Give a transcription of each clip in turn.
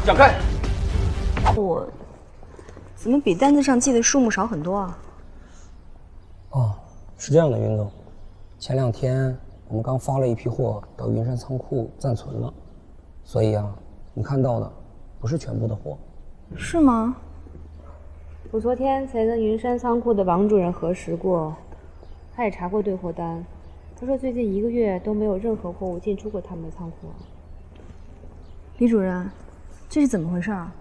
让开！我怎么比单子上记的数目少很多啊？哦，是这样的，云总，前2天我们刚发了一批货到云山仓库暂存了，所以啊，你看到的不是全部的货。是吗？我昨天才跟云山仓库的王主任核实过，他也查过对货单，他说最近1个月都没有任何货物进出过他们的仓库。李主任，这是怎么回事啊？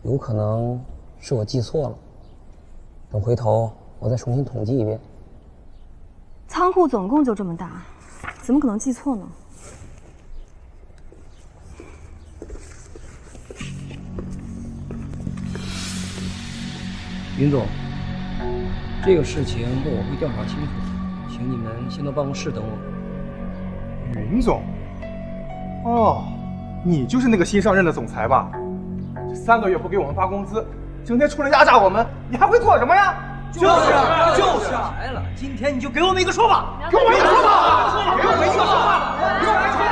有可能是我记错了，等回头我再重新统计一遍。仓库总共就这么大，怎么可能记错呢？云总，这个事情我会调查清楚，请你们先到办公室等我。云总，哦，你就是那个新上任的总裁吧？这3个月不给我们发工资，整天出来压榨我们，你还会做什么呀？就是来了，今天你就给我们一个说法，给我一个说法，给我一个说法，给我一个说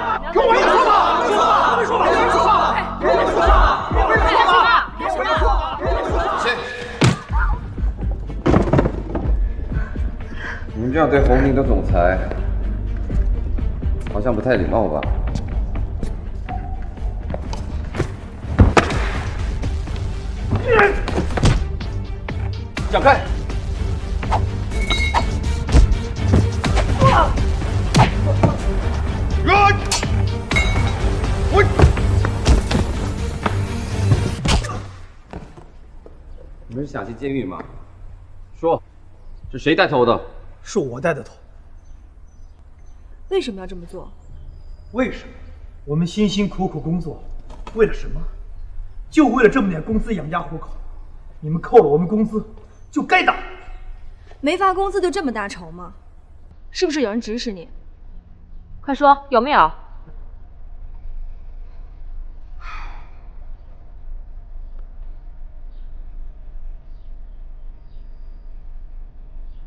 法，给我一个说法，给我一个说法，给我一个说法，给我一个说法，给我一个说法，给我一个说法，给我一个说法。你们这样对红明的总裁，好像不太礼貌吧？让开！你们是想进监狱吗？说，是谁带头的？是我带的头。为什么要这么做？为什么？我们辛辛苦苦工作，为了什么？就为了这么点工资养家糊口。你们扣了我们工资，就该打。没发工资就这么大仇吗？是不是有人指使你？快说有没有？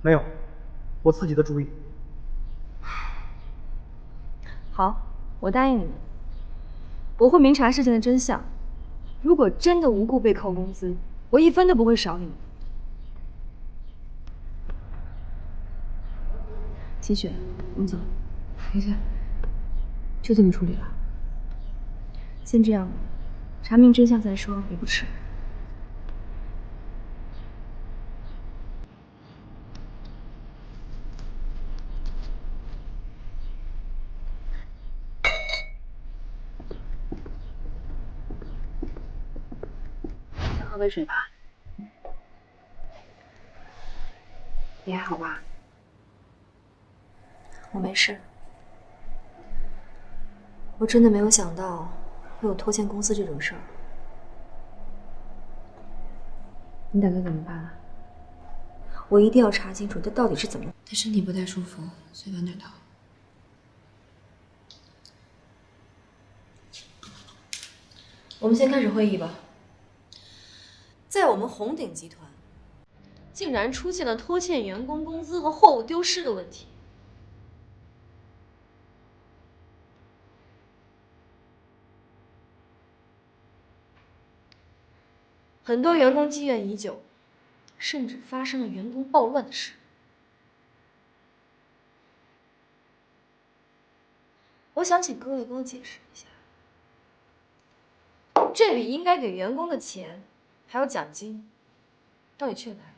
没有，我自己的主意。好，我答应你们，我会明查事情的真相。如果真的无故被扣工资，我1分都不会少你们。秦雪，我们走。没事，就这么处理了。先这样，查明真相再说也不迟。先喝杯水吧。你还好吧？我没事。我真的没有想到会有拖欠公司这种事儿。你打算怎么办啊？我一定要查清楚他到底是怎么。他身体不太舒服，所以晚点到。我们先开始会议吧。在我们红鼎集团，竟然出现了拖欠员工工资和货物丢失的问题。很多员工积怨已久，甚至发生了员工暴乱的事。我想请各位跟我解释一下，这笔应该给员工的钱，还有奖金，到底去了哪里？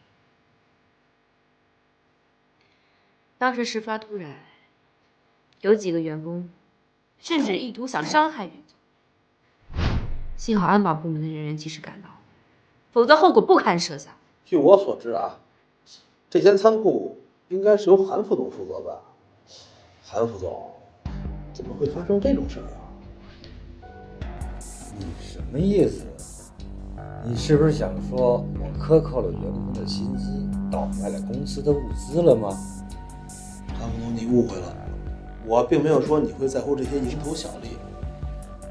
当时事发突然，有几个员工甚至意图想伤害袁总，幸好安保部门的人员及时赶到，否则后果不堪设想。据我所知啊，这间仓库应该是由韩副总负责吧？韩副总，怎么会发生这种事儿啊？你什么意思？你是不是想说我克扣了员工的薪资，倒卖了公司的物资了吗？韩副总，你误会了，我并没有说你会在乎这些蝇头小利，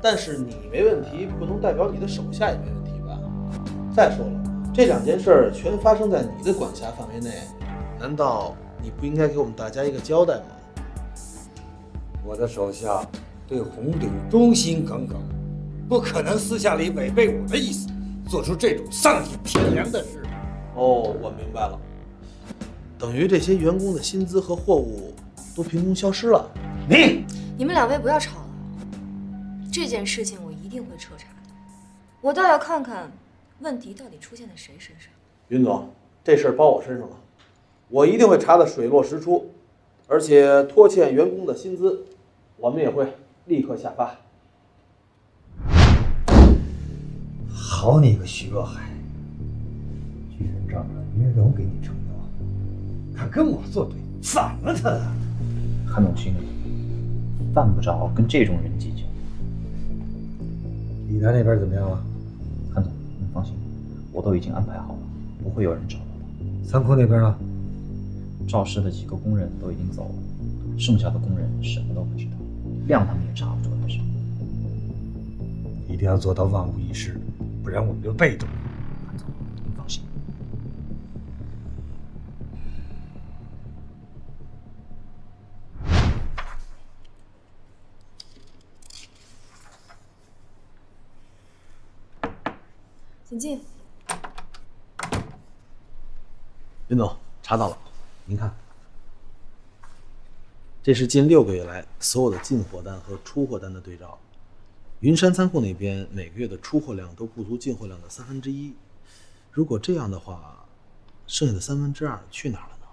但是你没问题，不能代表你的手下也没问题吧？再说了，这2件事全发生在你的管辖范围内，难道你不应该给我们大家一个交代吗？我的手下对红鼎忠心耿耿，不可能私下里违背我的意思，做出这种丧尽天良的事。哦，我明白了，等于这些员工的薪资和货物都凭空消失了。你们两位不要吵了，这件事情我一定会彻查的。我倒要看看问题到底出现在谁身上。云总，这事儿包我身上了，我一定会查得水落石出，而且拖欠员工的薪资，我们也会立刻下发。好你个徐若海，居然仗着云柔给你撑腰，敢跟我作对，反了他！韩总心里犯不着跟这种人计较。李楠那边怎么样了？韩总，您放心，我都已经安排好了，不会有人找到的。仓库那边呢？肇事的几个工人都已经走了，剩下的工人什么都不知道，谅他们也查不出来什么。一定要做到万无一失，不然我们就被动。韩总，您放心。请进。云总，查到了，您看，这是近6个月来所有的进货单和出货单的对照。云山仓库那边每个月的出货量都不足进货量的1/3，如果这样的话，剩下的2/3去哪儿了呢？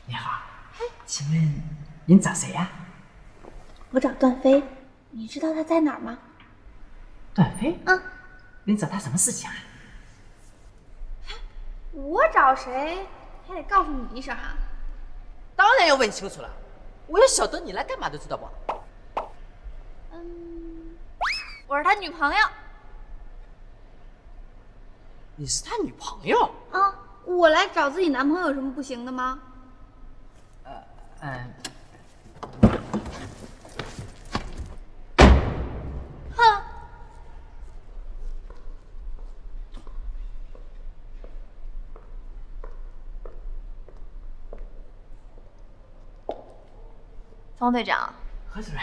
你好，请问您找谁呀？我找段飞，你知道他在哪儿吗？段飞？您找他什么事情啊？我找谁还得告诉你一声哈。当然要问清楚了，我要晓得你来干嘛的，知道不？我是他女朋友。你是他女朋友？我来找自己男朋友有什么不行的吗？哼！方队长，何主任，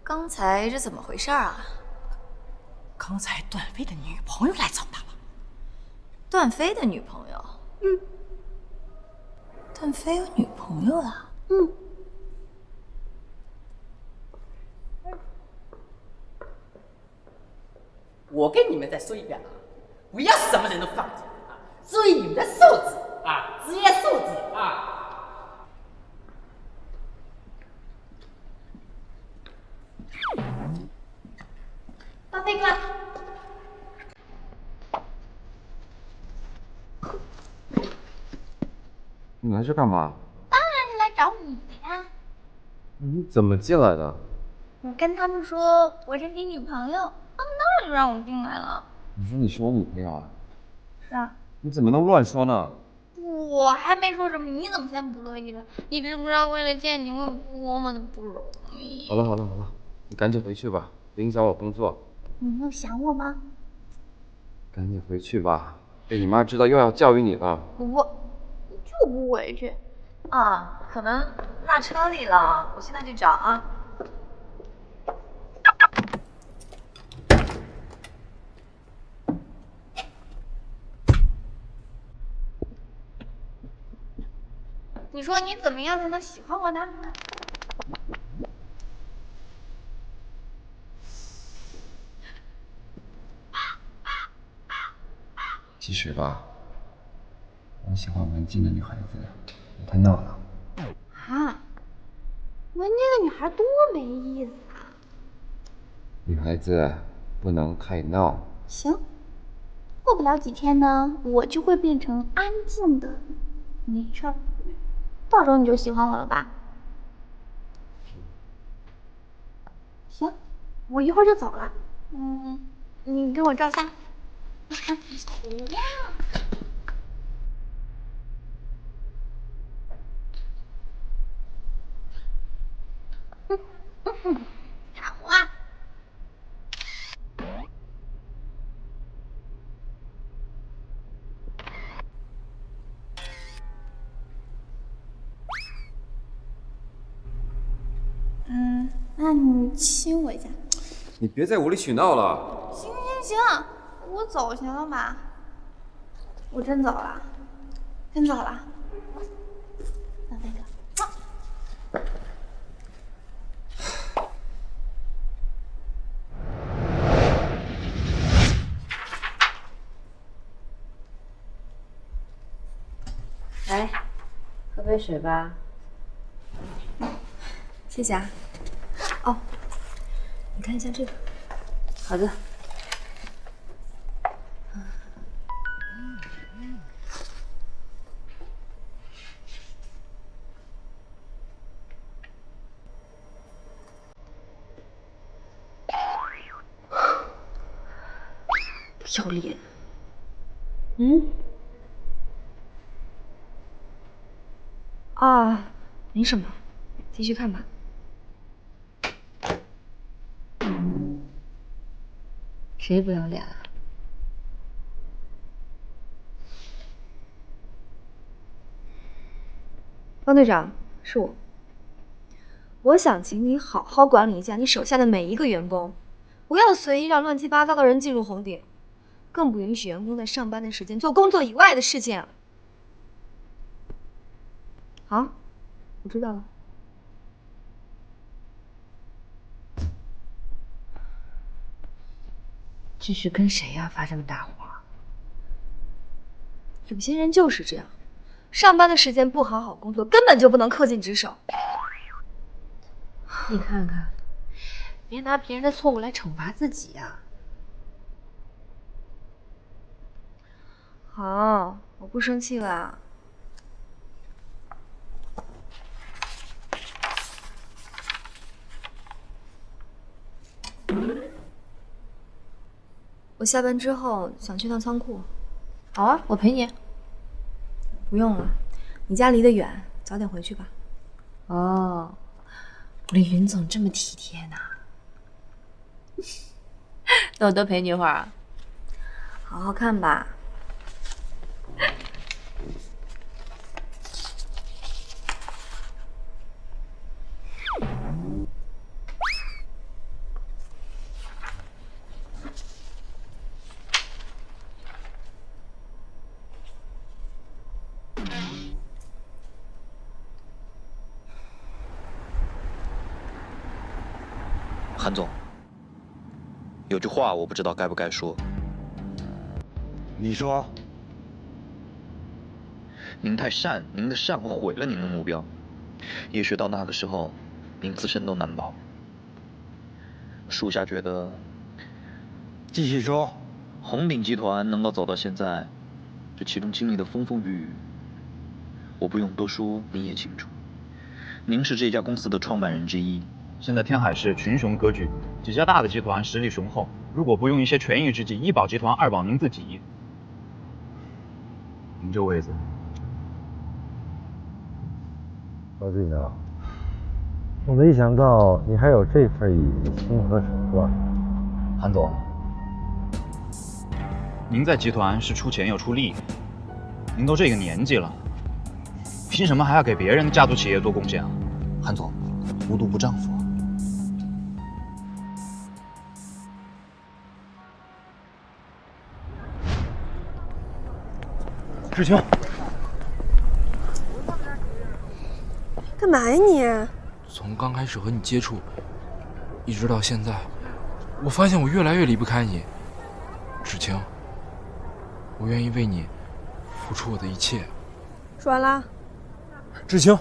刚才是怎么回事啊？刚才段飞的女朋友来找他了。段飞的女朋友？段飞有女朋友了？我跟你们再说一遍啊，不要什么人都放进啊，注意你们的素质啊，职业素质啊。段飞过来。你来这干嘛？当然是来找你的呀。你怎么进来的？我跟他们说我是你女朋友，他们当然就让我进来了。你说你是我女朋友啊？是啊。你怎么能乱说呢？我还没说什么，你怎么先不乐意了？你知不知道为了见你我有多么的不容易？好了，你赶紧回去吧，别影响我工作。你没有想我吗？赶紧回去吧，被你妈知道又要教育你了。我就不回去。可能落车里了，我现在去找啊。你说你怎么样才能喜欢我呢？其实吧，我喜欢文静的女孩子，她闹了。文静的女孩多没意思啊！女孩子不能太闹。行，过不了几天呢，我就会变成安静的没事儿，到时候你就喜欢我了吧？行，我一会儿就走了。你给我照相。不要。卡花。那你亲我一下。你别再无理取闹了。行，我走行了吧？我真走了，真走了。小飞哥，来，喝杯水吧。谢谢啊。哦，你看一下这个。好的。不要脸。啊，没什么，继续看吧。谁不要脸啊？方队长，是我。我想请你好好管理一下你手下的每一个员工，不要随意让乱七八糟的人进入红顶，更不允许员工在上班的时间做工作以外的事情。好，我知道了。这是跟谁呀发这么大火？有些人就是这样，上班的时间不好好工作，根本就不能恪尽职守。你看看，别拿别人的错误来惩罚自己呀。好，我不生气了。我下班之后想去趟仓库。好啊，我陪你。不用了，你家离得远，早点回去吧。哦，我的云总这么体贴呢。那我多陪你一会儿啊。好好看吧。韩总，有句话我不知道该不该说。你说。您太善，您的善会毁了您的目标，也许到那个时候，您自身都难保。属下觉得，继续说。红鼎集团能够走到现在，这其中经历的风风雨雨，我不用多说，你也清楚。您是这家公司的创办人之一。现在天海市群雄割据，几家大的集团实力雄厚，如果不用一些权宜之计，一保集团，二保您自己，您这位子，高队长，我没想到你还有这份野心和手段。韩总，您在集团是出钱又出力，您都这个年纪了，凭什么还要给别人的家族企业做贡献啊？韩总，无毒不丈夫。志清，干嘛呀你？从刚开始和你接触，一直到现在，我发现我越来越离不开你。芷晴，我愿意为你付出我的一切。说完啦？芷晴，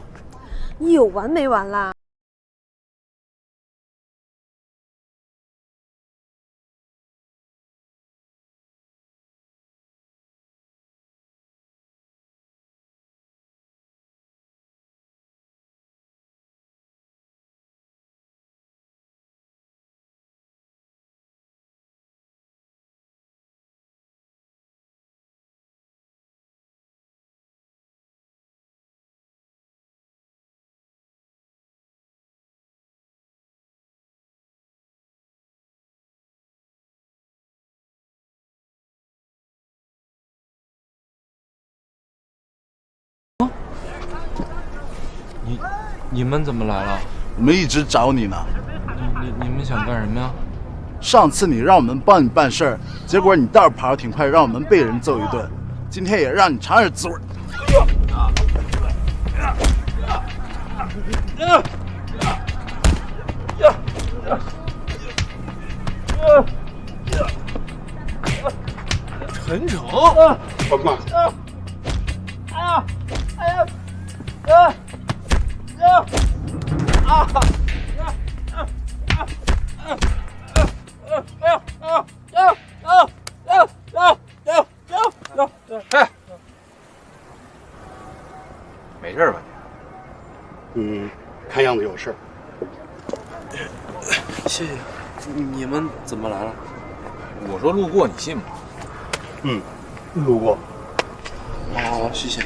你有完没完啦？你们怎么来了？我们一直找你呢。你们想干什么呀？上次你让我们帮你办事儿，结果你倒是跑得挺快，让我们被人揍一顿。今天也让你尝尝滋味。陈诚，快慢！没事吧你？看样子有事。谢谢。你们怎么来了？我说路过，你信吗？路过。好，谢谢。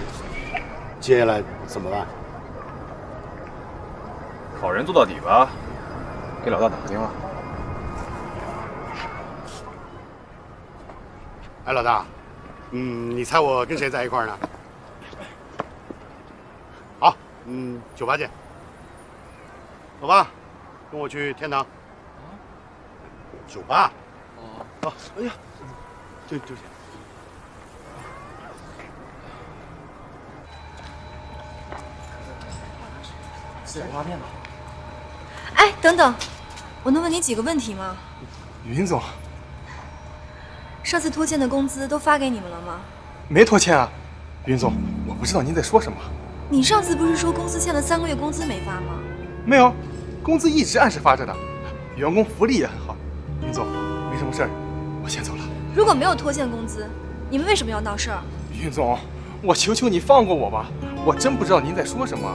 接下来怎么办？好人做到底吧。给老大打个电话。哎，老大，你猜我跟谁在一块儿呢？好，酒吧见。走吧，跟我去天堂。酒吧。哦。哎呀，对。自然发片吧。哎，等等，我能问你几个问题吗？云总，上次拖欠的工资都发给你们了吗？没拖欠啊。云总，我不知道您在说什么。你上次不是说公司欠了3个月工资没发吗？没有，工资一直按时发着的，员工福利也很好。云总，没什么事儿，我先走了。如果没有拖欠工资，你们为什么要闹事儿？云总，我求求你放过我吧，我真不知道您在说什么。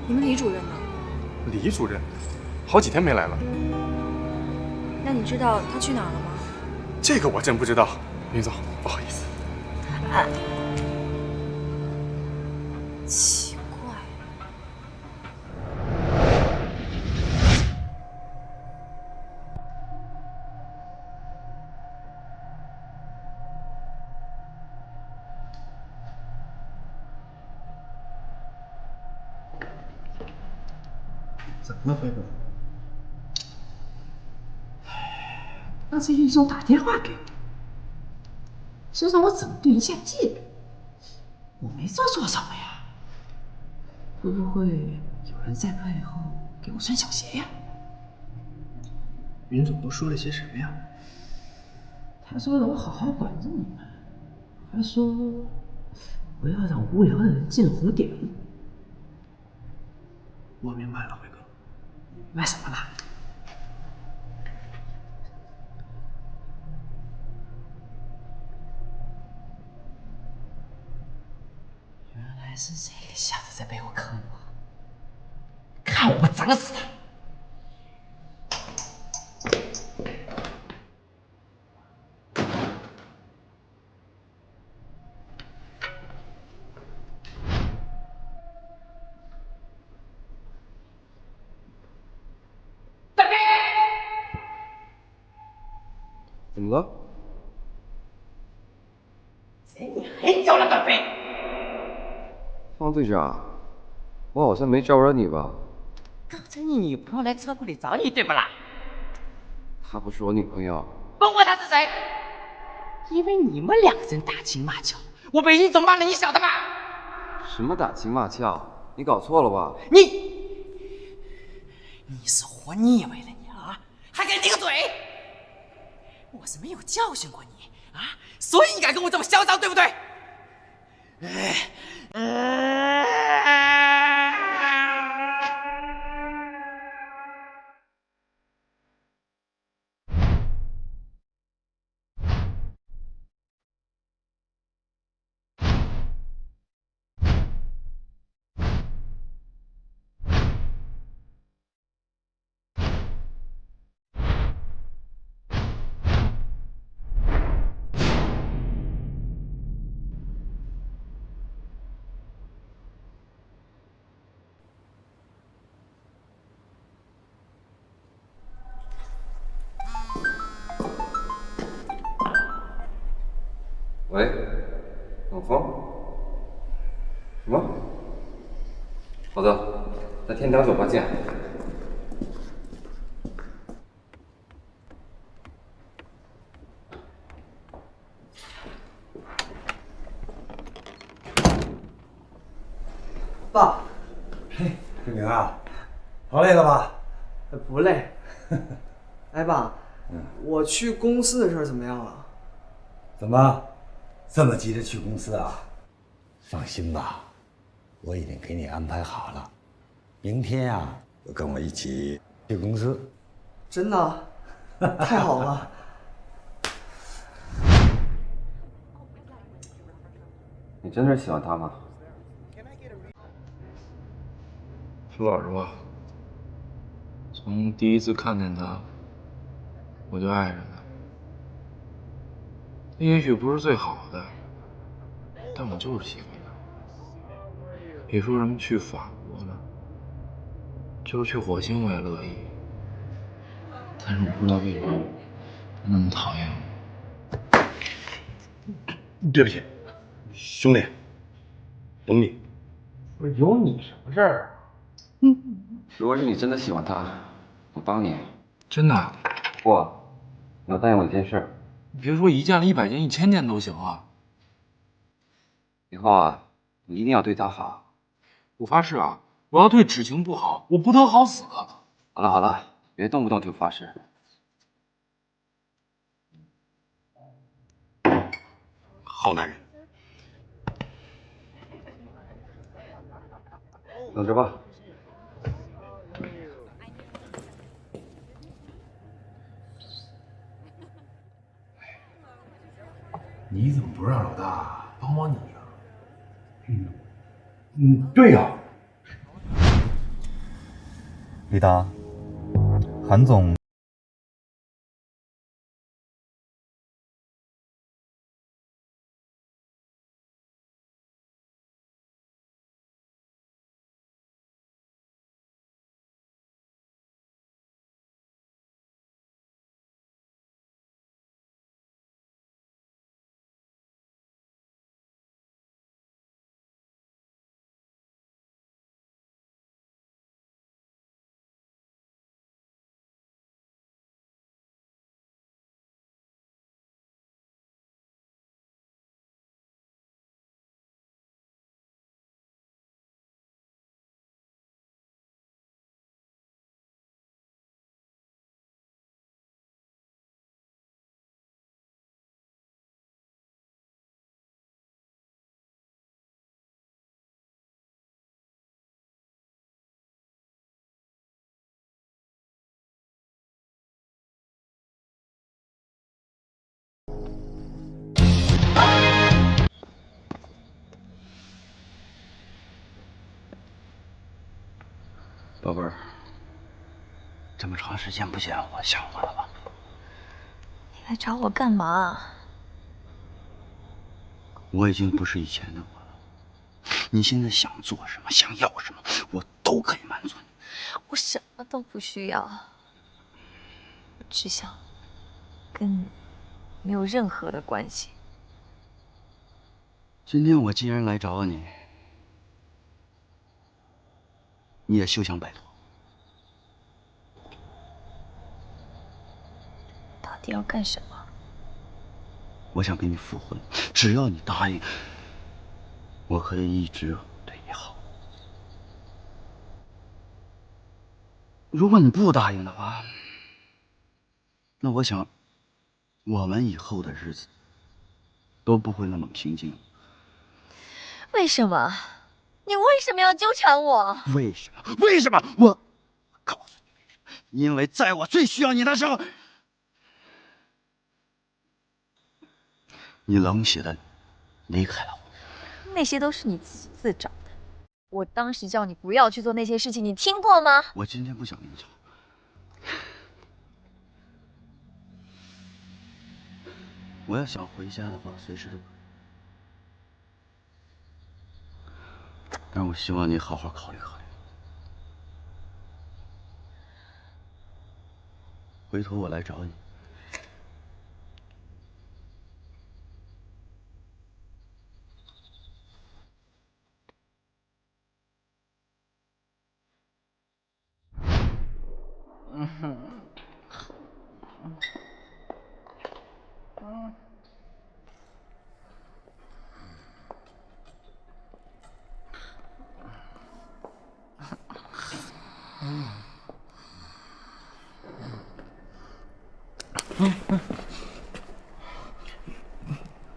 你们李主任呢？李主任，好几天没来了。那你知道他去哪儿了吗？这个我真不知道，云总，不好意思。奇怪。怎么了，飞哥？刚才云总打电话给我，说让我整顿一下戒备。我没做错什么呀，会不会有人在背后给我穿小鞋呀？云总都说了些什么呀？他说让我好好管着你们，还说不要让无聊的人进红点。我明白了，辉哥。明白什么了？原来是这个小子在背后坑我，看我不整死他！怎么了？你还叫他段飞？方队长，我好像没招惹你吧？刚才你女朋友来车库里找你，对不啦？她不是我女朋友。甭管她是谁，因为你们两个人打情骂俏，我被云总骂了，你晓得吧？什么打情骂俏？你搞错了吧？你是活腻歪了你啊？还敢顶嘴？我是没有教训过你啊，所以你敢跟我这么嚣张，对不对？喂，老方？什么？好的，在天堂酒吧见。爸，嘿，志明啊，跑累了吧？不累。哎，爸，我去公司的事儿怎么样了？怎么这么急着去公司啊？放心吧，我已经给你安排好了，明天啊就跟我一起去公司。真的？太好了！你真的是喜欢他吗？说老实话，从第一次看见他，我就爱上他。他也许不是最好的，但我就是喜欢他。别说什么去法国了，就是去火星我也乐意。但是我不知道为什么他那么讨厌我。对不起，兄弟，等你。不是有你什么事儿啊？如果是你真的喜欢他，我帮你。真的？不，你要答应我一件事。你别说1件了，100件、1000件都行啊。以后啊，你一定要对他好。我发誓啊，我要对芷晴不好，我不得好死。好了好了，别动不动就发誓。好男人。等着吧。你怎么不让老大帮帮你啊？对呀。李达，韩总。宝贝儿，这么长时间不见，我想我了吧？你来找我干嘛？我已经不是以前的我了。你现在想做什么，想要什么，我都可以满足你。我什么都不需要，我只想跟你没有任何的关系。今天我既然来找你，你也休想摆脱。到底要干什么？我想跟你复婚，只要你答应，我可以一直对你好。如果你不答应的话，那我想，我们以后的日子都不会那么平静。为什么？你为什么要纠缠我？为什么？为什么？我告诉你，因为在我最需要你的时候，你冷血的离开了我。那些都是你自己自找的。我当时叫你不要去做那些事情，你听过吗？我今天不想跟你吵。我要想回家的话，随时都可以。但是我希望你好好考虑考虑。回头我来找你。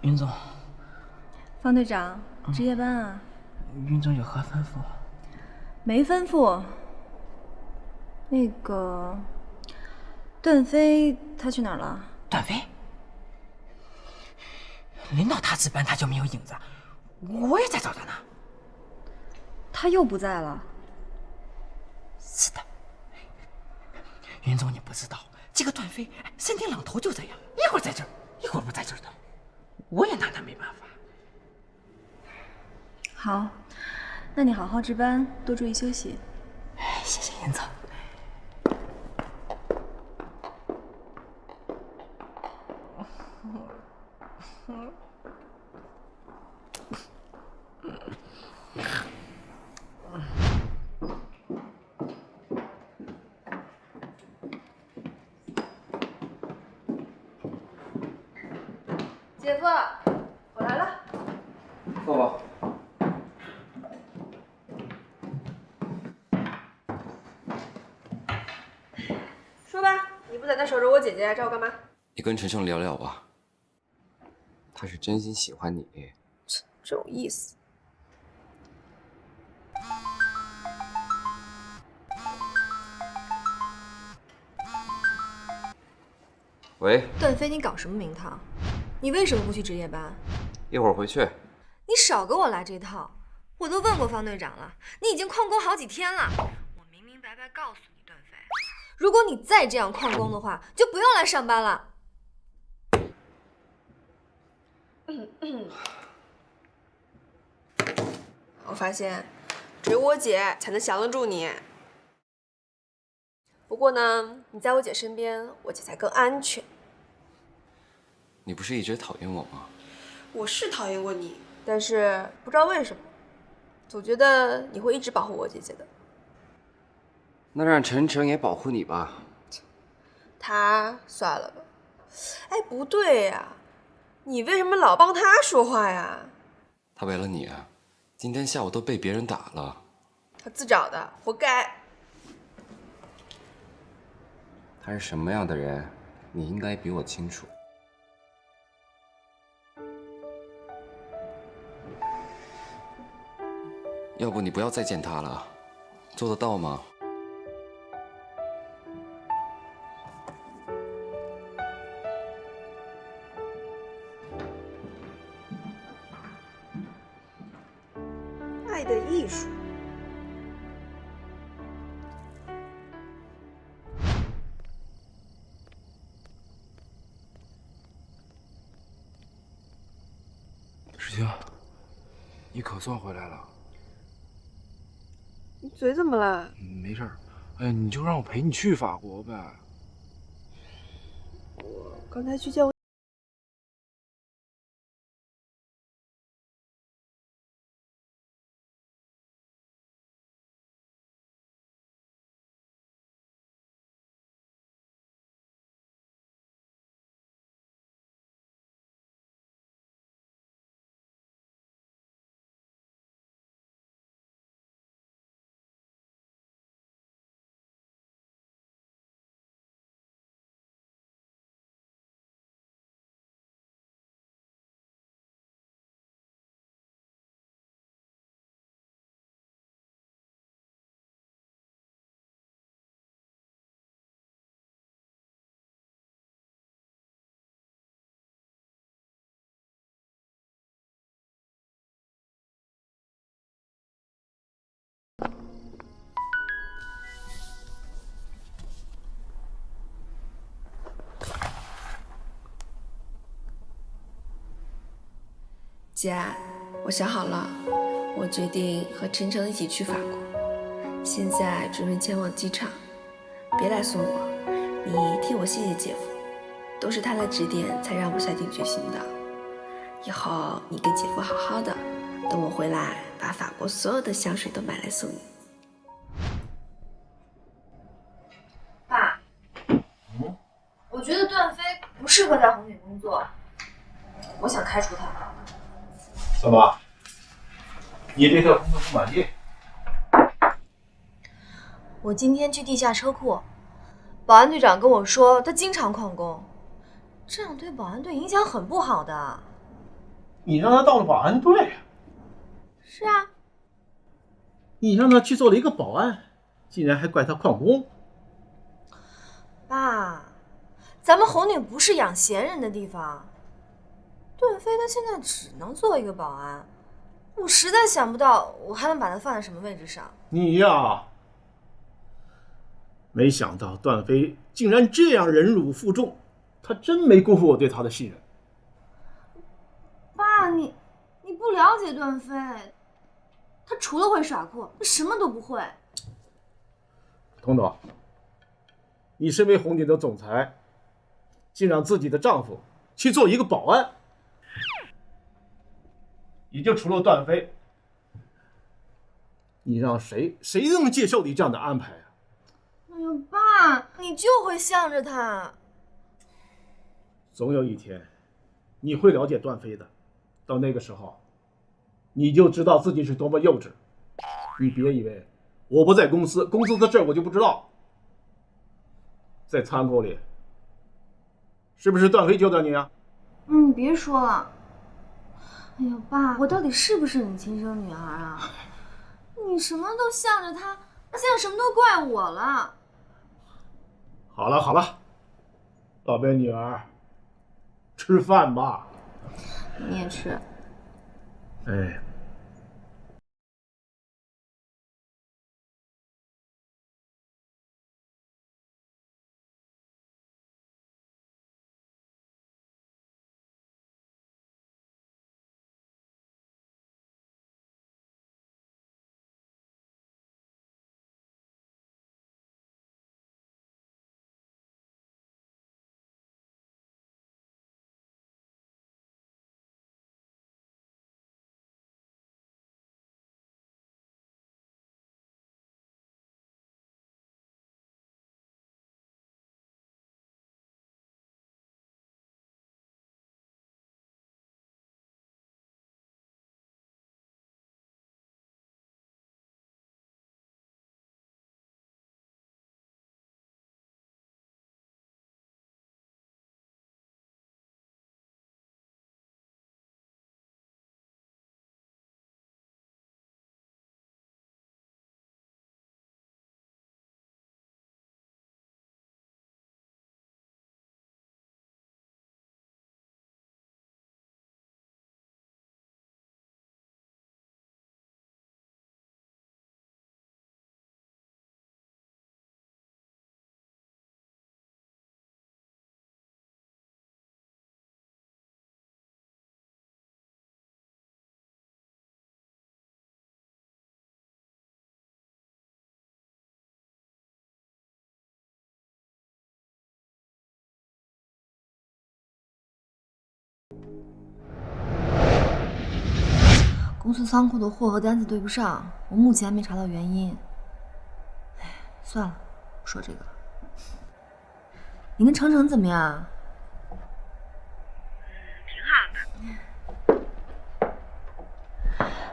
云总，方队长，值夜班啊？云总有何吩咐？没吩咐。那个段飞他去哪儿了？段飞？轮到他值班，他就没有影子。我也在找他呢。他又不在了。是的。云总，你不知道，这个段飞身体朗头就这样，一会儿在这儿，一会儿不在这儿的。我也拿他没办法。好，那你好好值班，多注意休息。谢谢云总。姐夫，我来了。坐吧。说吧，你不在那守着我姐姐，找我干嘛？你跟陈胜聊聊吧，他是真心喜欢你。这种意思。喂，段飞，你搞什么名堂？你为什么不去值夜班？一会儿回去。你少给我来这套！我都问过方队长了，你已经旷工好几天了。我明明白白告诉你，段飞，如果你再这样旷工的话，就不用来上班了。我发现，只有我姐才能降得住你。不过呢，你在我姐身边，我姐才更安全。你不是一直讨厌我吗？我是讨厌过你，但是不知道为什么，总觉得你会一直保护我姐姐的。那让陈诚也保护你吧。他算了吧。哎，不对呀，你为什么老帮他说话呀？他为了你啊，今天下午都被别人打了。他自找的，活该。他是什么样的人，你应该比我清楚。要不你不要再见他了，做得到吗？爱的艺术。石青，你可算回来了。你嘴怎么了？没事儿，哎，你就让我陪你去法国呗。我刚才去见我。姐，我想好了，我决定和陈诚一起去法国，现在准备前往机场，别来送我，你替我谢谢姐夫，都是他的指点才让我下定决心的。以后你跟姐夫好好的，等我回来把法国所有的香水都买来送你。爸，我觉得段飞不适合在红景工作，我想开除他。怎么？你对他工作不满意？我今天去地下车库，保安队长跟我说，他经常旷工，这样对保安队影响很不好的。你让他到了保安队？是啊。你让他去做了一个保安，竟然还怪他旷工？爸，咱们红顶不是养闲人的地方。段飞他现在只能做一个保安，我实在想不到我还能把他放在什么位置上。你呀，没想到段飞竟然这样忍辱负重，他真没辜负我对他的信任。爸，你不了解段飞，他除了会耍酷，他什么都不会。彤彤，你身为红顶的总裁，竟让自己的丈夫去做一个保安，也就除了段飞，你让谁能接受你这样的安排啊？哎呦，爸，你就会向着他。总有一天，你会了解段飞的。到那个时候，你就知道自己是多么幼稚。你别以为我不在公司的事我就不知道。在仓库里，是不是段飞教的你啊？你别说了。哎呦，爸，我到底是不是你亲生女儿啊？你什么都向着他，现在什么都怪我了。好了，宝贝女儿，吃饭吧。你也吃。哎。公司仓库的货和单子对不上，我目前没查到原因。哎，算了，不说这个了。你跟程程怎么样？挺好的。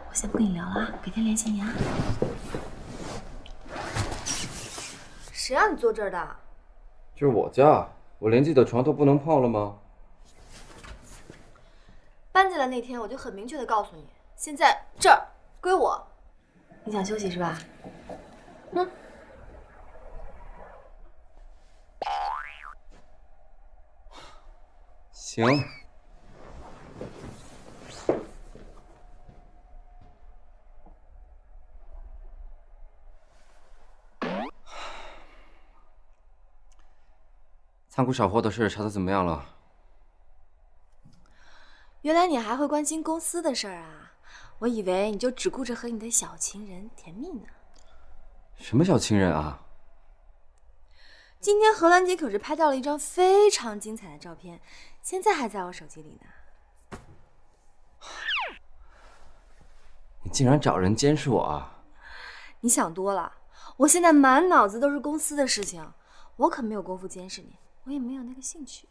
我先不跟你聊了，改天联系你啊。谁让你坐这儿的？这是我家，我连自己的床都不能碰了吗？搬进来那天我就很明确的告诉你，现在这儿归我。你想休息是吧？行。仓库少货的事查得怎么样了？原来你还会关心公司的事儿啊！我以为你就只顾着和你的小情人甜蜜呢。什么小情人啊？今天荷兰姐可是拍到了一张非常精彩的照片，现在还在我手机里呢。你竟然找人监视我啊！你想多了，我现在满脑子都是公司的事情，我可没有功夫监视你，我也没有那个兴趣。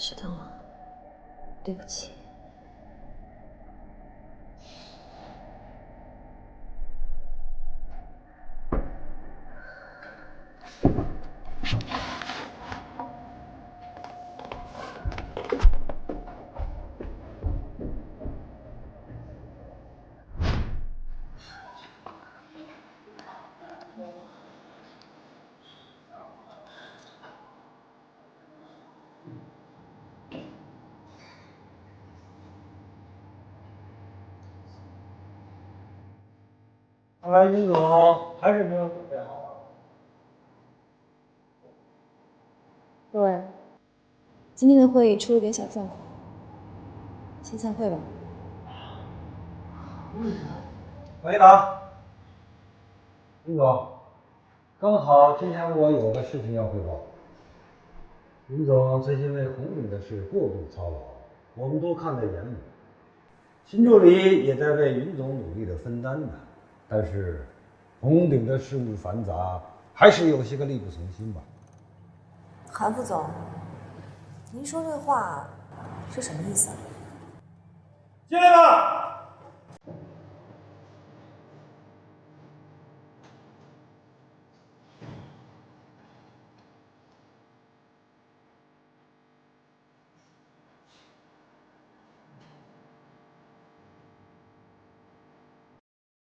迟到了，对不起。看来云总还是没有准备好。对，今天的会议出了点小状况，先散会吧。喂，达，云总，刚好今天我有个事情要汇报。云总最近为红顶的事过度操劳，我们都看在眼里。新助理也在为云总努力的分担呢，但是红顶的事务繁杂，还是有些个力不从心吧。韩副总，您说这话是什么意思啊？进来吧。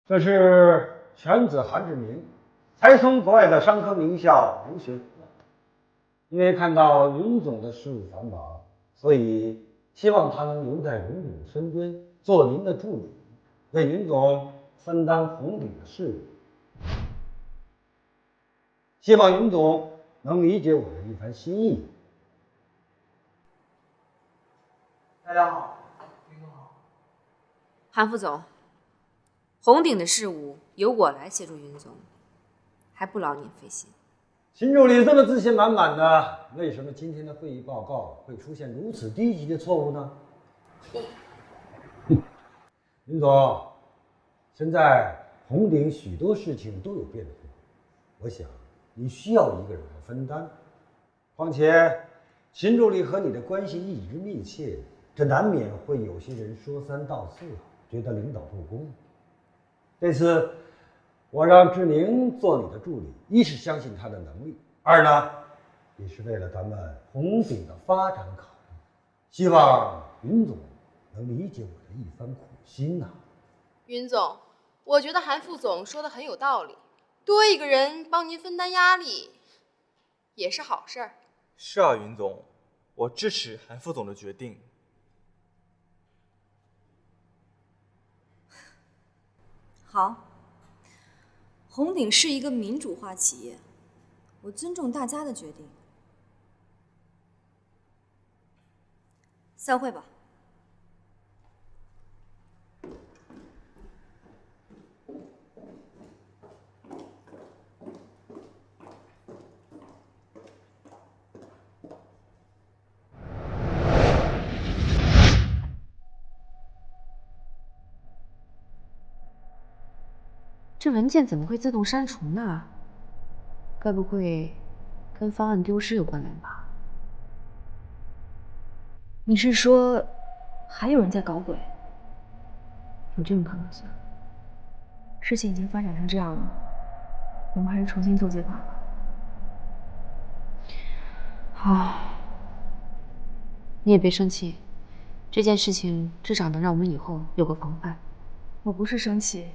这是犬子韩志明，才从国外的商科名校留学。因为看到云总的事务繁忙，所以希望他能留在云总身边，做您的助理，为云总分担红顶的事务。希望云总能理解我的一番心意。大家好，云总好。韩副总，红顶的事务由我来协助云总，还不劳您费心。新助理这么自信满满的，为什么今天的会议报告会出现如此低级的错误呢？云总，现在红顶许多事情都有变化，我想你需要一个人来分担。况且，新助理和你的关系一直密切，这难免会有些人说三道四，觉得领导不公。这次我让志明做你的助理，一是相信他的能力，二呢，也是为了咱们红顶的发展考虑。希望云总能理解我的一番苦心呐。云总，我觉得韩副总说的很有道理，多一个人帮您分担压力，也是好事儿。是啊，云总，我支持韩副总的决定。好。红顶是一个民主化企业，我尊重大家的决定。散会吧。这文件怎么会自动删除呢？该不会跟方案丢失有关联吧？你是说还有人在搞鬼？有这种可能性。事情已经发展成这样了，我们还是重新做计划吧。好，你也别生气，这件事情至少能让我们以后有个防范。我不是生气。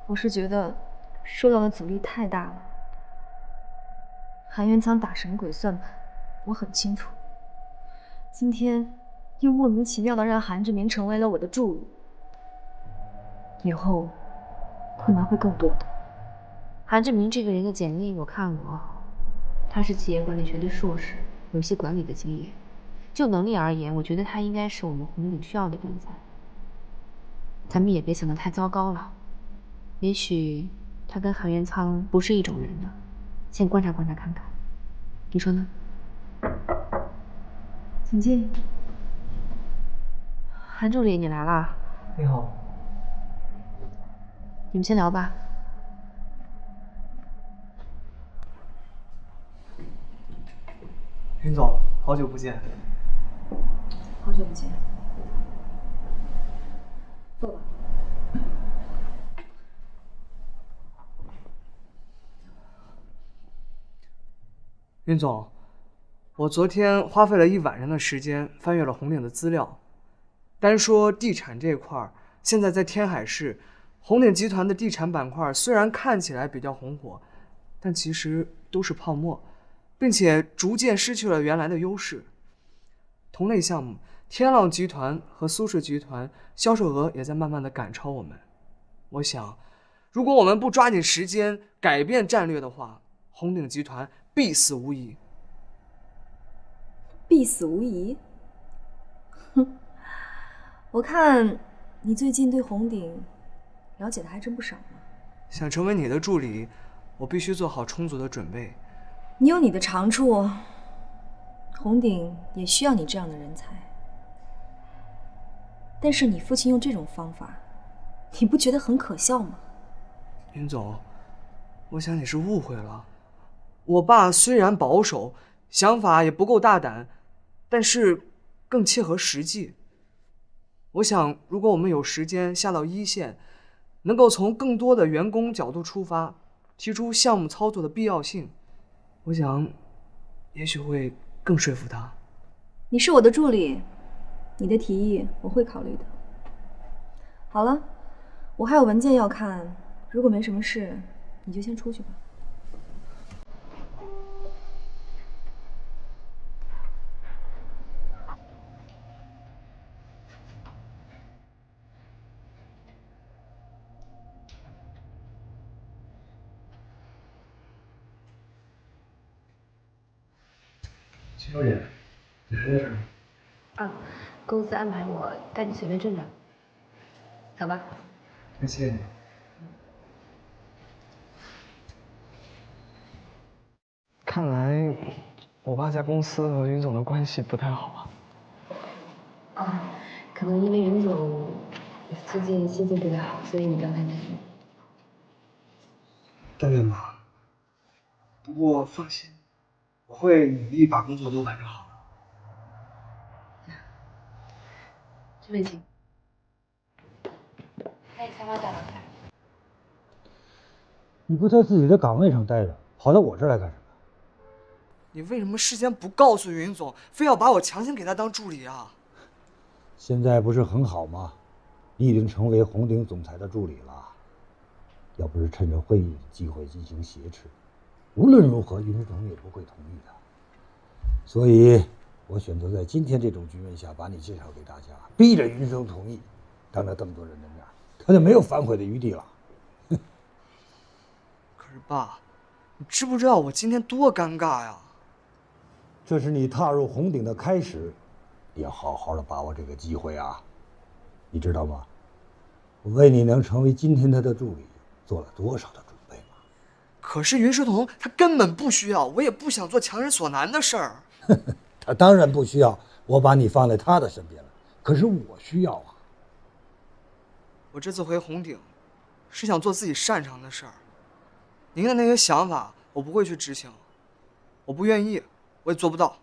我是觉得受到的阻力太大了。韩元仓打神鬼算盘，我很清楚。今天又莫名其妙的让韩志明成为了我的助理，以后困难会更多的。韩志明这个人的简历我看过，他是企业管理学的硕士，有些管理的经验。就能力而言，我觉得他应该是我们红顶需要的人才。咱们也别想得太糟糕了。也许他跟韩元仓不是一种人呢，先观察观察看看，你说呢？请进。韩助理，你来啦。你好。你们先聊吧。云总，好久不见。好久不见，坐吧。云总，我昨天花费了一晚上的时间翻阅了红鼎的资料。单说地产这块儿，现在在天海市，红鼎集团的地产板块虽然看起来比较红火，但其实都是泡沫，并且逐渐失去了原来的优势。同类项目，天浪集团和苏氏集团销售额也在慢慢的赶超我们。我想，如果我们不抓紧时间改变战略的话，红鼎集团必死无疑。必死无疑？哼，我看你最近对红鼎了解的还真不少呢。想成为你的助理，我必须做好充足的准备。你有你的长处，红鼎也需要你这样的人才。但是你父亲用这种方法，你不觉得很可笑吗？云总，我想你是误会了。我爸虽然保守，想法也不够大胆，但是更切合实际。我想，如果我们有时间下到一线，能够从更多的员工角度出发，提出项目操作的必要性，我想，也许会更说服他。你是我的助理，你的提议我会考虑的。好了，我还有文件要看，如果没什么事，你就先出去吧。秦小姐，你还在这儿吗？啊，公司安排我带你随便转转，走吧。谢谢你。看来我爸在公司和云总的关系不太好啊。啊，可能因为云总最近心情不太好，所以你不要太担心。但愿吧。不过放心，我会努力把工作都完成好。这边请。还有沙发带来看。你不在自己的岗位上待着，跑到我这儿来干什么？你为什么事先不告诉云总，非要把我强行给他当助理啊？现在不是很好吗？你已经成为红鼎总裁的助理了。要不是趁着会议机会进行挟持，无论如何云总也不会同意的。所以，我选择在今天这种局面下把你介绍给大家，逼着云总同意。当着这么多人的面，他就没有反悔的余地了。可是爸，你知不知道我今天多尴尬呀？这是你踏入红鼎的开始，你要好好的把握这个机会啊！你知道吗？我为你能成为今天他的助理做了多少的准备吗？可是云世彤他根本不需要，我也不想做强人所难的事儿。他当然不需要，我把你放在他的身边了。可是我需要啊！我这次回红鼎，是想做自己擅长的事儿。您的那些想法，我不会去执行，我不愿意，我也做不到。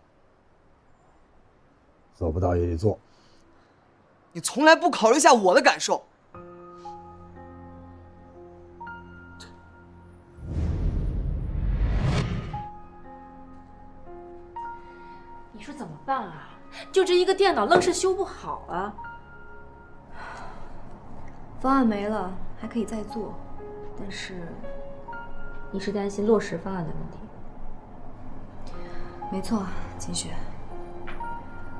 做不到也得做。你从来不考虑一下我的感受。你说怎么办啊？就这一个电脑，愣是修不好啊！方案没了，还可以再做，但是你是担心落实方案的问题？没错，秦雪，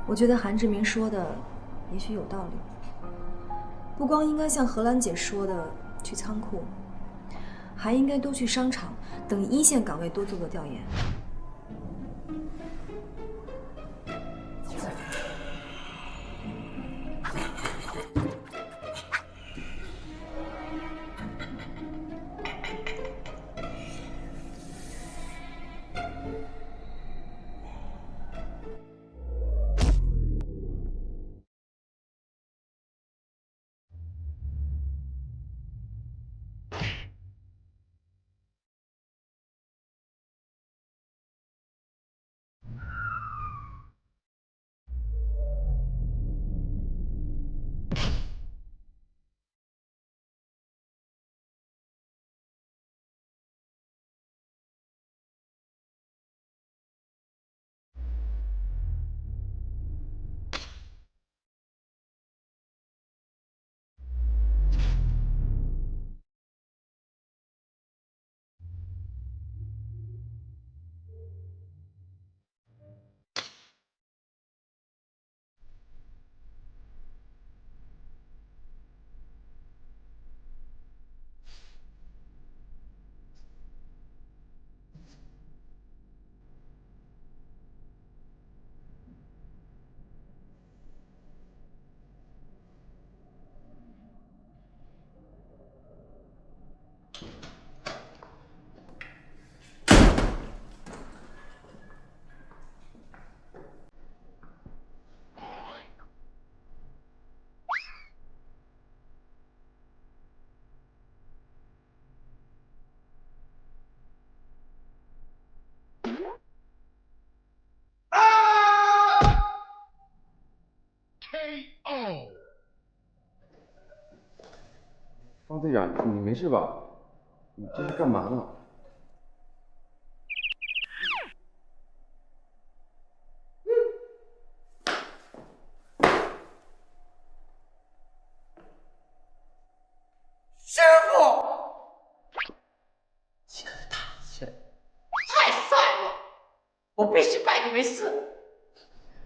我觉得韩志明说的也许有道理。不光应该像荷兰姐说的去仓库，还应该多去商场等一线岗位多做做调研。方队长，你没事吧？你这是干嘛呢？师傅，这大神太帅了，我必须拜你为师。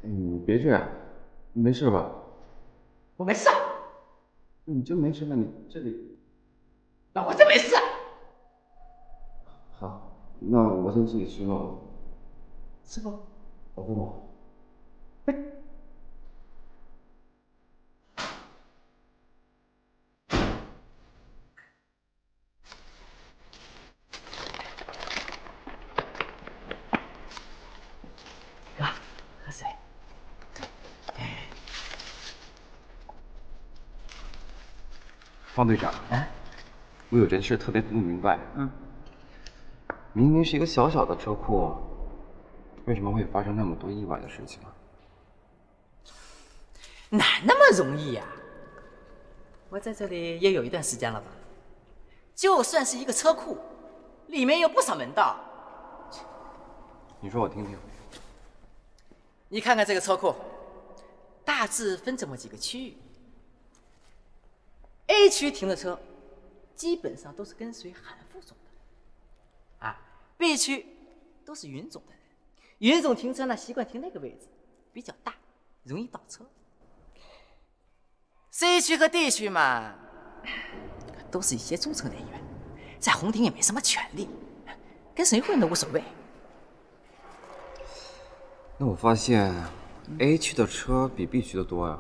你别这样，你没事吧？我没事。你就没事了？你这里……那我真没事。好，那我先自己去了。师傅，老顾吗？哥，喝水。方队长，我有件事特别不明白。明明是一个小小的车库，为什么会发生那么多意外的事情啊？哪那么容易呀？我在这里也有一段时间了吧？就算是一个车库，里面有不少门道。你说我听听。你看看这个车库，大致分这么几个区域。A 区停的车，基本上都是跟随韩副总的。B 区都是云总的人，云总停车呢习惯停那个位置，比较大，容易倒车。C 区和 D 区嘛，都是一些中层人员，在红顶也没什么权利，跟谁混都无所谓。那我发现 A 区的车比 B 区的多呀。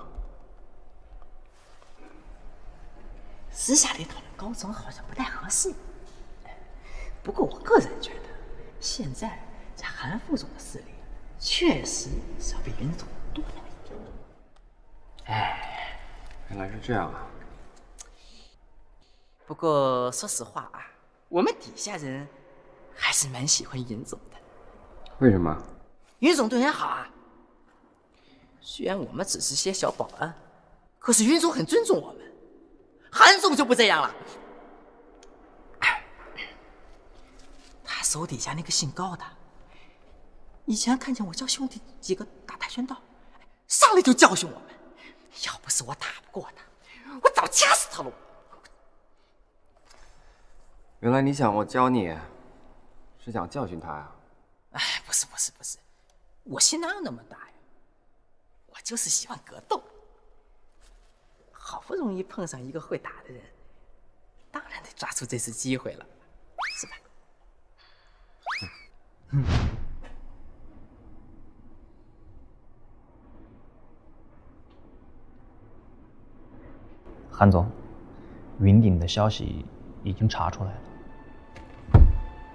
私下里讨论高层好像不太合适。不过我个人觉得，现在在韩副总的势力确实是要比云总多那么一点。原来是这样啊。不过说实话啊，我们底下人还是蛮喜欢云总的。为什么？云总对人好啊。虽然我们只是些小保安，可是云总很尊重我们。韩总就不这样了。他手底下那个姓高的，以前看见我教兄弟几个打跆拳道，上来就教训我们。要不是我打不过他，我早掐死他了。原来你想我教你，是想教训他呀？不是，我心哪有那么大呀？我就是喜欢格斗。好不容易碰上一个会打的人，当然得抓住这次机会了，是吧？韩总，云顶的消息已经查出来了。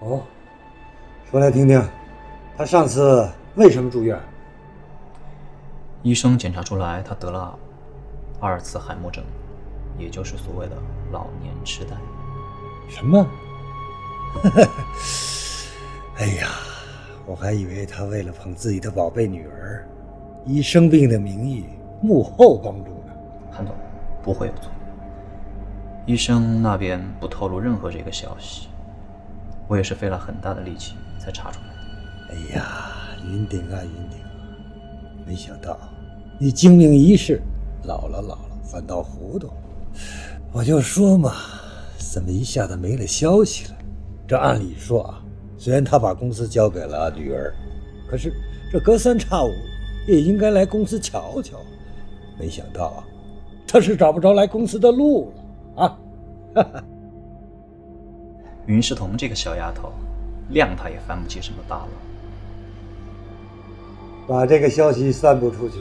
哦，说来听听，他上次为什么住院？医生检查出来，他得了2次海默症，也就是所谓的老年痴呆。什么？哎呀，我还以为他为了捧自己的宝贝女儿，以生病的名义幕后帮助呢。韩总，不会有错。医生那边不透露任何这个消息，我也是费了很大的力气才查出来的。哎呀，云顶啊云顶啊，没想到你精明一世，老了反倒糊涂。我就说嘛，怎么一下子没了消息了？这按理说啊，虽然他把公司交给了女儿，可是这隔三差五也应该来公司瞧瞧。没想到啊，他是找不着来公司的路了啊！哈哈。云世彤这个小丫头，谅她也翻不起什么大了。把这个消息散布出去，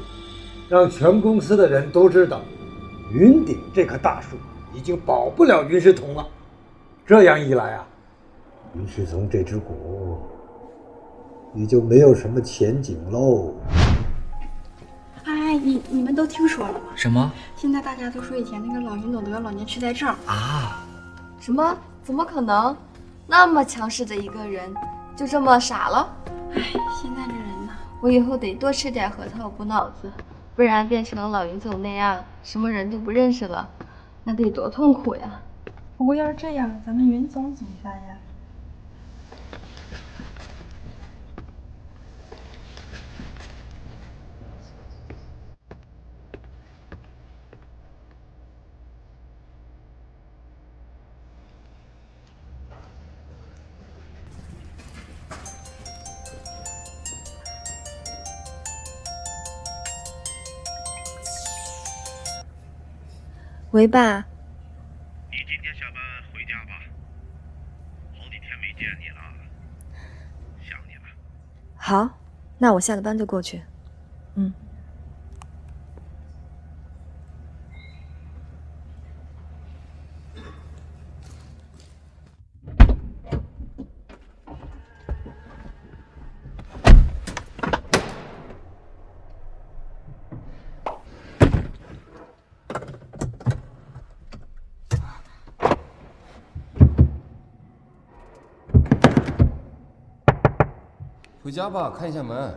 让全公司的人都知道，云顶这棵大树已经保不了云世彤了。这样一来啊，云世彤这只股也就没有什么前景喽。哎，你们都听说了吗？什么？现在大家都说以前那个老云总得了老年痴呆症啊？什么？怎么可能？那么强势的一个人，就这么傻了？哎，现在这人呐，我以后得多吃点核桃补脑子，不然变成了老云总那样，什么人都不认识了，那得多痛苦呀！不过要是这样，咱们云总怎么办呀？喂，爸。你今天下班回家吧，好几天没见你了，想你了。好，那我下了班就过去。嗯。回家吧，看一下门。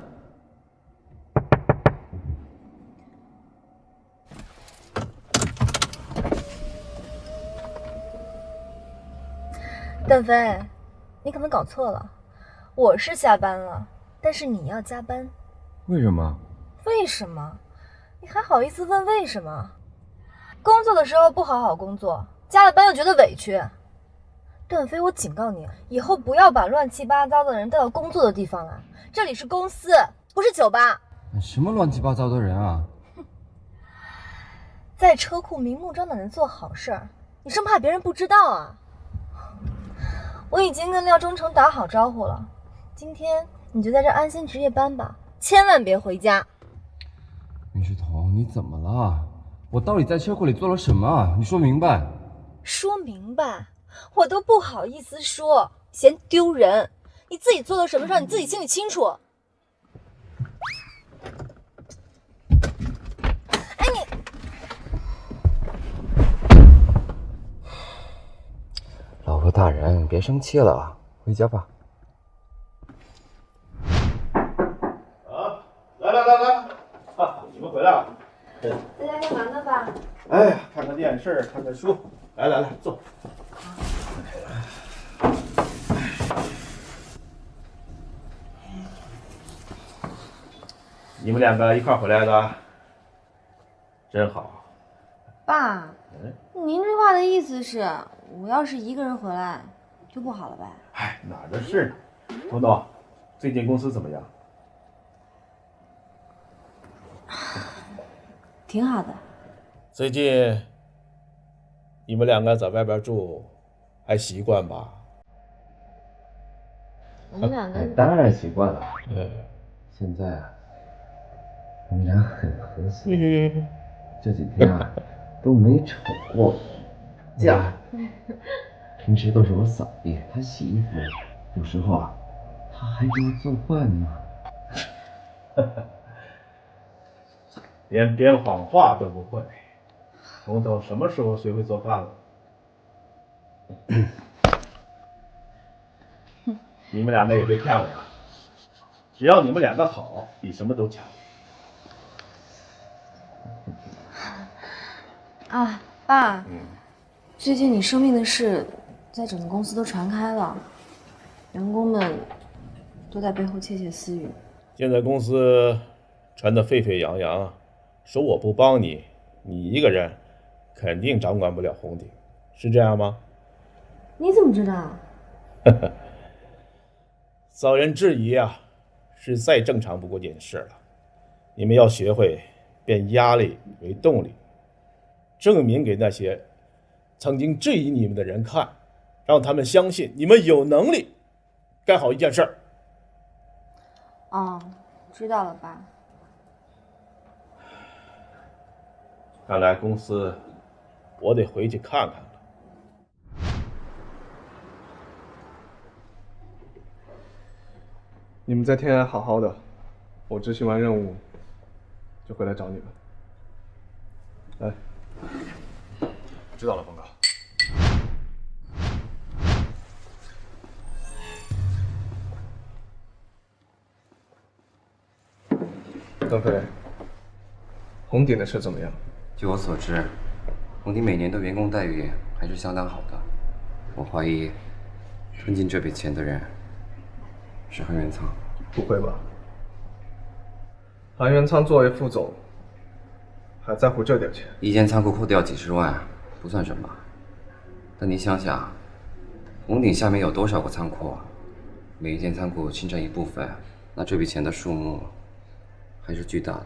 段飞，你可能搞错了，我是下班了，但是你要加班。为什么？为什么？你还好意思问为什么？工作的时候不好好工作，加了班又觉得委屈。段飞，我警告你，以后不要把乱七八糟的人带到工作的地方来。这里是公司，不是酒吧。什么乱七八糟的人啊！在车库明目张胆的做好事儿，你生怕别人不知道啊？我已经跟廖忠诚打好招呼了，今天你就在这安心值夜班吧，千万别回家。袁世彤，你怎么了？我到底在车库里做了什么？你说明白。说明白？我都不好意思说，嫌丢人。你自己做了什么事，你自己心里清楚。哎你，老婆大人，别生气了啊，回家吧。啊，来，你们回来了。在家干嘛呢，爸？哎呀，看看电视，看看书。来，坐。你们两个一块回来的，真好。爸，您这话的意思是，我要是一个人回来就不好了呗？哎，哪的事？董董，最近公司怎么样？挺好的。最近你们两个在外边住，还习惯吧？我们两个当然习惯了。现在啊，我们俩很和谐。这几天啊，都没吵过架。平时都是我扫地，他洗衣服，有时候啊，他还给我做饭呢。连编谎话都不会，董董什么时候学会做饭了？你们两个也别骗我了，只要你们两个好，比什么都强。啊，爸，最近你生病的事，在整个公司都传开了，员工们都在背后窃窃私语。现在公司传得沸沸扬扬，说我不帮你，你一个人肯定掌管不了红鼎，是这样吗？你怎么知道？遭人质疑啊，是再正常不过件事了。你们要学会变压力为动力，证明给那些曾经质疑你们的人看，让他们相信你们有能力干好一件事儿。哦，知道了，爸。看来公司我得回去看看了。你们在天涯好好的，我执行完任务就回来找你们。来，知道了，峰哥。邓飞，红鼎的事怎么样？据我所知，红鼎每年的员工待遇还是相当好的。我怀疑吞进这笔钱的人是韩元仓。不会吧？韩元仓作为副总，还在乎这点钱？一间仓库扣掉几十万不算什么，但你想想，红顶下面有多少个仓库？每一间仓库侵占一部分，那这笔钱的数目还是巨大的。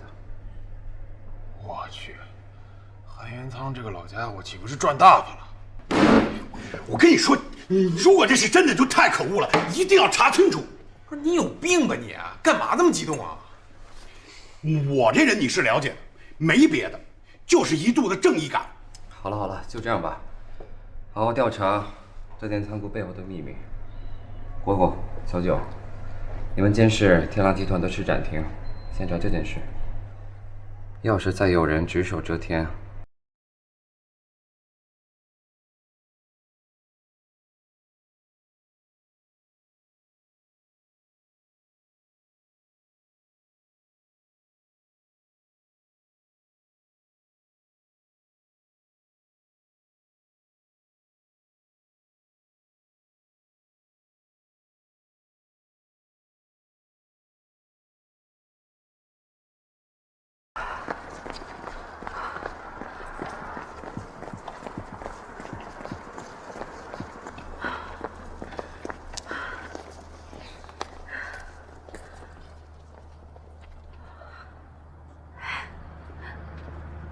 我去，韩元仓这个老家伙岂不是赚大发了？我跟你说，如果这是真的，就太可恶了，一定要查清楚。不是你有病吧你？干嘛那么激动啊？我这人你是了解的，没别的，就是一肚子正义感。好了好了，就这样吧，好好调查这间仓库背后的秘密。果果、小九，你们监视天狼集团的施展厅，先查这件事。要是再有人只手遮天，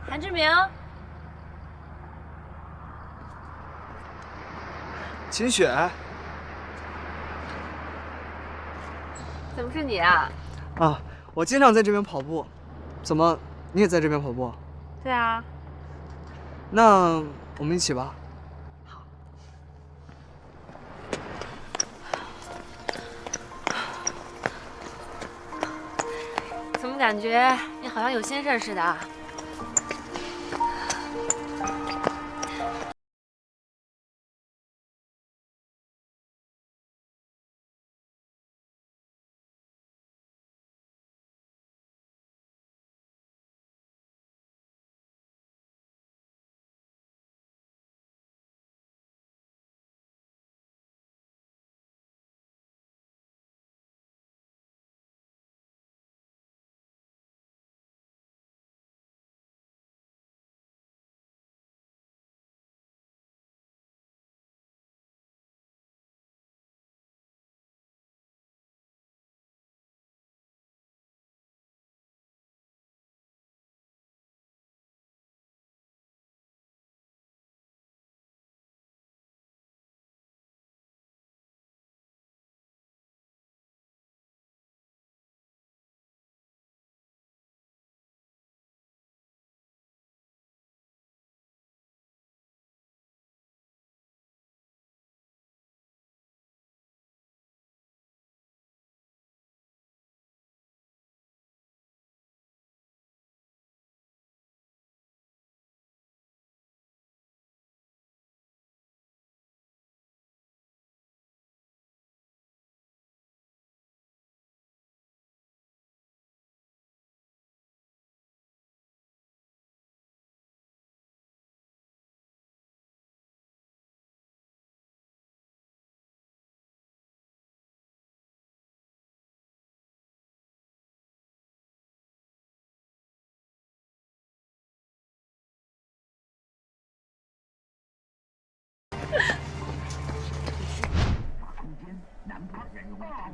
韩志明，秦雪，怎么是你啊？啊，我经常在这边跑步，怎么你也在这边跑步？对啊。那我们一起吧。怎么感觉你好像有心事似的？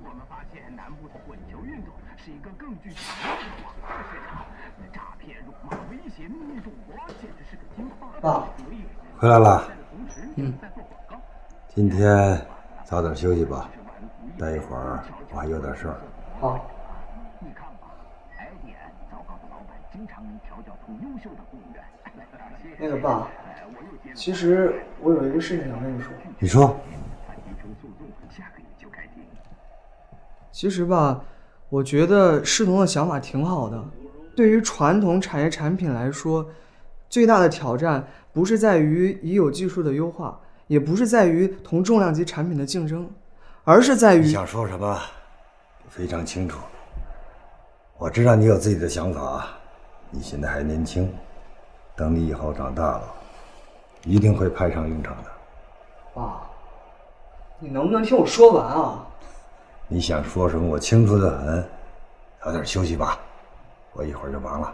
我们发现南部的混球运动是一个更具强势的网络市场，诈骗、辱骂、威胁、秘密赌博，简直是个金话。爸，回来了。嗯。今天早点休息吧，待一会儿我还有点事儿。好。你看吧，挨点，糟糕的老板经常能调教出优秀的雇员。那个爸，其实我有一个事情想跟你说。你说。其实吧，我觉得世彤的想法挺好的。对于传统产业产品来说，最大的挑战不是在于已有技术的优化，也不是在于同重量级产品的竞争，而是在于……你想说什么？非常清楚。我知道你有自己的想法，你现在还年轻，等你以后长大了，一定会派上用场的。爸，你能不能听我说完啊？你想说什么，我清楚的很。早点休息吧，我一会儿就忙了。